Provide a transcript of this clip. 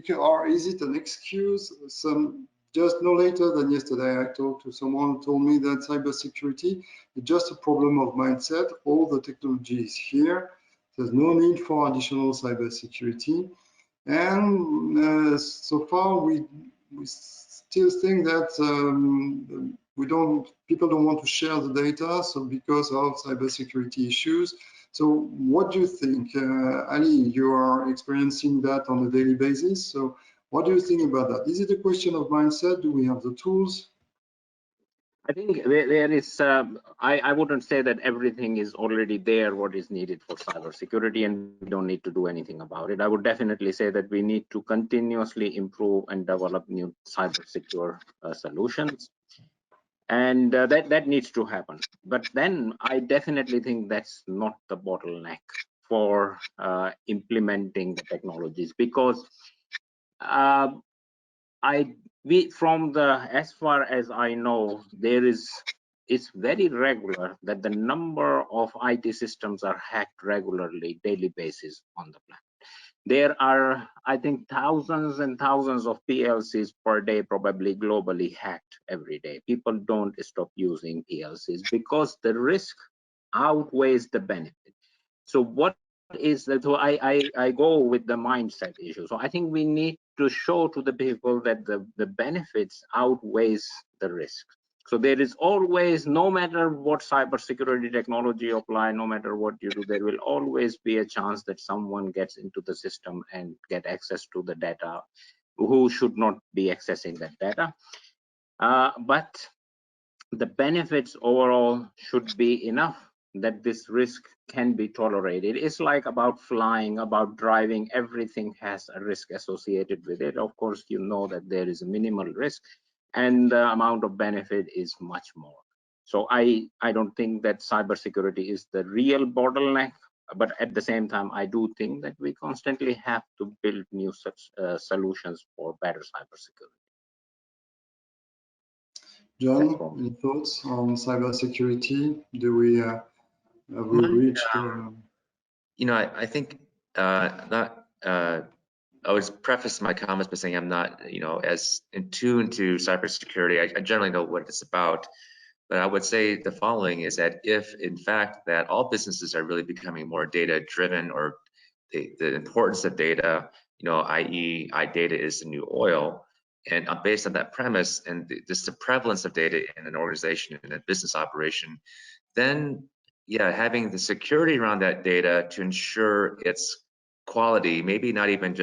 or is it an excuse? Just no later than yesterday, I talked to someone who told me that cybersecurity is just a problem of mindset. All the technology is here. There's no need for additional cybersecurity. And so far, we still think that people don't want to share the data, so because of cybersecurity issues. So what do you think? Ali, you are experiencing that on a daily basis. So what do you think about that? Is it a question of mindset? Do we have the tools? I think there is, I wouldn't say that everything is already there, what is needed for cybersecurity, and we don't need to do anything about it. I would definitely say that we need to continuously improve and develop new cybersecure solutions. And that needs to happen. But then I definitely think that's not the bottleneck for implementing the technologies, because as far as I know, it's very regular that the number of IT systems are hacked regularly, daily basis on the planet. There are, I think, thousands and thousands of PLCs per day, probably globally hacked every day. People don't stop using PLCs because the risk outweighs the benefit. So what is that? So I go with the mindset issue. So I think we need to show to the people that the benefits outweighs the risk. So there is always, no matter what cybersecurity technology you apply, no matter what you do, there will always be a chance that someone gets into the system and get access to the data who should not be accessing that data. But the benefits overall should be enough that this risk can be tolerated. It's like about flying, about driving, everything has a risk associated with it. Of course, you know that there is a minimal risk and the amount of benefit is much more. So I don't think that cybersecurity is the real bottleneck, but at the same time, I do think that we constantly have to build new solutions for better cybersecurity. John, any thoughts on cybersecurity? Do we have we reached? You know, I think I would preface my comments by saying I'm not, you know, as in tune to cybersecurity. I generally know what it's about, but I would say the following is that if, in fact, that all businesses are really becoming more data-driven, or the importance of data, you know, i.e., data is the new oil, and based on that premise and just the prevalence of data in an organization, in a business operation, then yeah, having the security around that data to ensure its quality, maybe not even just